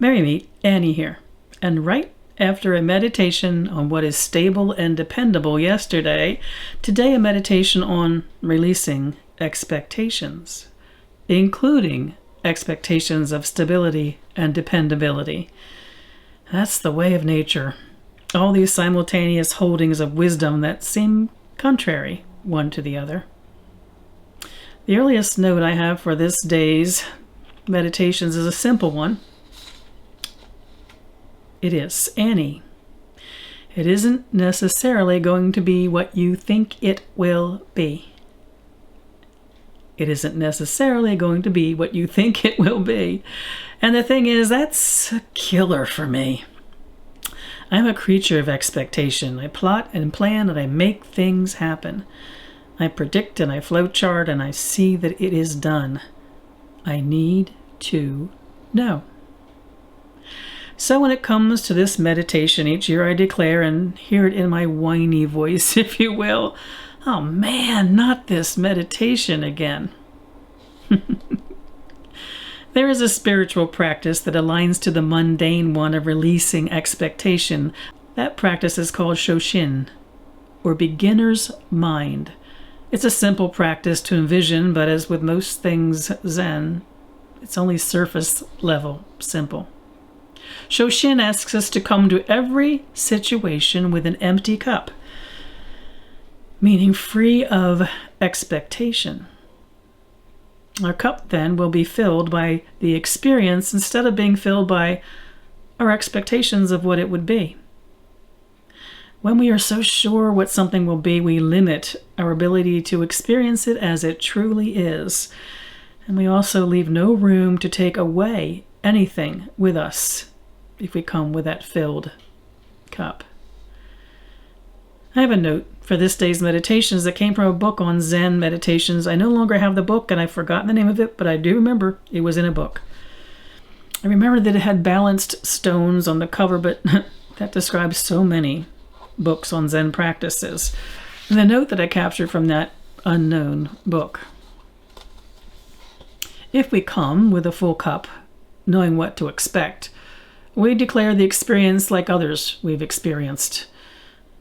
Merry meet Annie here. And right after a meditation on what is stable and dependable yesterday, today a meditation on releasing expectations, including expectations of stability and dependability. That's the way of nature. All these simultaneous holdings of wisdom that seem contrary one to the other. The earliest note I have for this day's meditations is a simple one. It is, Annie, it isn't necessarily going to be what you think it will be. It isn't necessarily going to be what you think it will be. And the thing is, that's a killer for me. I'm a creature of expectation. I plot and plan and I make things happen. I predict and I flowchart and I see that it is done. I need to know. So when it comes to this meditation each year, I declare and hear it in my whiny voice, if you will, oh man, not this meditation again. There is a spiritual practice that aligns to the mundane one of releasing expectation. That practice is called Shoshin, or beginner's mind. It's a simple practice to envision, but as with most things Zen, it's only surface level simple. Shoshin asks us to come to every situation with an empty cup, meaning free of expectation. Our cup then will be filled by the experience instead of being filled by our expectations of what it would be. When we are so sure what something will be, we limit our ability to experience it as it truly is. And we also leave no room to take away anything with us if we come with that filled cup. I have a note for this day's meditations that came from a book on Zen meditations. I no longer have the book and I've forgotten the name of it, but I do remember it was in a book. I remember that it had balanced stones on the cover, but that describes so many books on Zen practices. And the note that I captured from that unknown book. If we come with a full cup, knowing what to expect, we declare the experience like others we've experienced.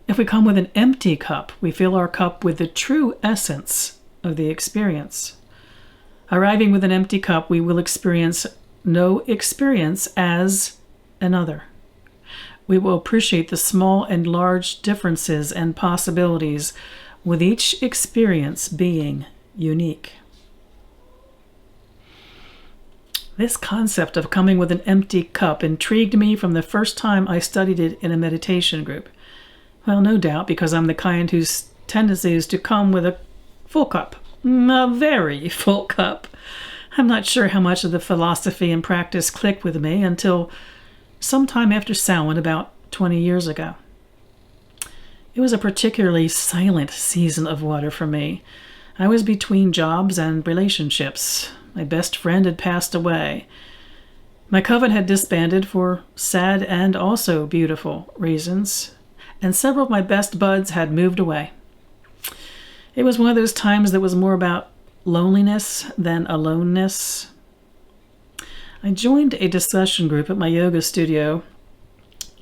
If we come with an empty cup, we fill our cup with the true essence of the experience. Arriving with an empty cup, we will experience no experience as another. We will appreciate the small and large differences and possibilities, with each experience being unique. This concept of coming with an empty cup intrigued me from the first time I studied it in a meditation group. Well, no doubt, because I'm the kind whose tendency is to come with a full cup, a very full cup. I'm not sure how much of the philosophy and practice clicked with me until sometime after Samhain, about 20 years ago. It was a particularly silent season of water for me. I was between jobs and relationships. My best friend had passed away. My coven had disbanded for sad and also beautiful reasons, and several of my best buds had moved away. It was one of those times that was more about loneliness than aloneness. I joined a discussion group at my yoga studio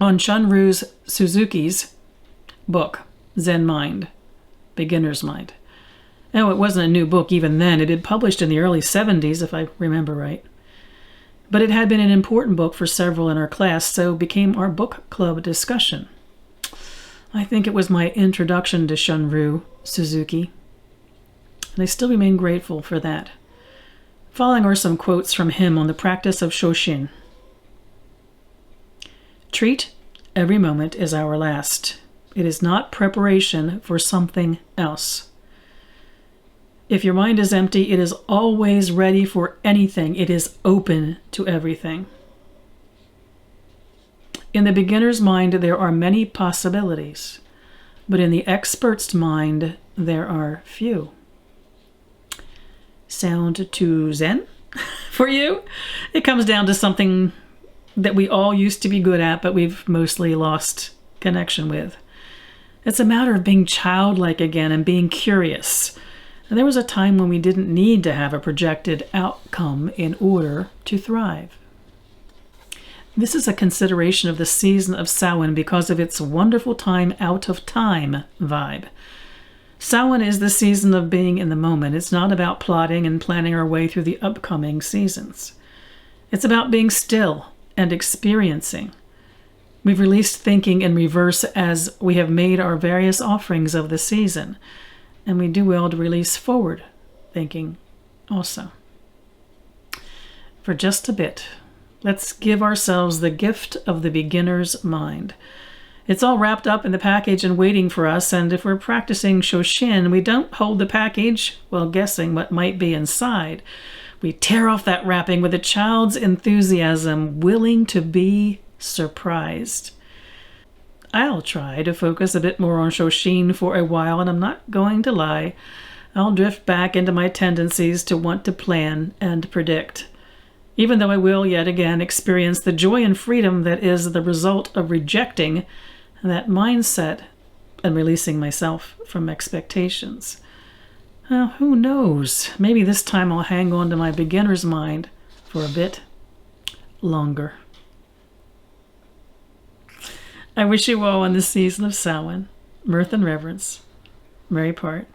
on Shunryu Suzuki's book, Zen Mind, Beginner's Mind. Now, it wasn't a new book even then. It had published in the early 70s, if I remember right. But it had been an important book for several in our class, so it became our book club discussion. I think it was my introduction to Shunryu Suzuki, and I still remain grateful for that. Following are some quotes from him on the practice of Shoshin. Treat every moment as our last. It is not preparation for something else. If your mind is empty, it is always ready for anything. It is open to everything. In the beginner's mind, there are many possibilities, but in the expert's mind, there are few. Sound too Zen for you? It comes down to something that we all used to be good at, but we've mostly lost connection with. It's a matter of being childlike again and being curious. And there was a time when we didn't need to have a projected outcome in order to thrive. This is a consideration of the season of Samhain because of its wonderful time out of time vibe. Samhain is the season of being in the moment. It's not about plotting and planning our way through the upcoming seasons. It's about being still and experiencing. We've released thinking in reverse as we have made our various offerings of the season, and we do well to release forward thinking also. For just a bit, let's give ourselves the gift of the beginner's mind. It's all wrapped up in the package and waiting for us, and if we're practicing Shoshin, we don't hold the package while guessing what might be inside. We tear off that wrapping with a child's enthusiasm, willing to be surprised. I'll try to focus a bit more on Shoshin for a while, and I'm not going to lie. I'll drift back into my tendencies to want to plan and predict, even though I will yet again experience the joy and freedom that is the result of rejecting that mindset and releasing myself from expectations. Well, who knows? Maybe this time I'll hang on to my beginner's mind for a bit longer. I wish you all in this season of Samhain mirth and reverence. Merry part.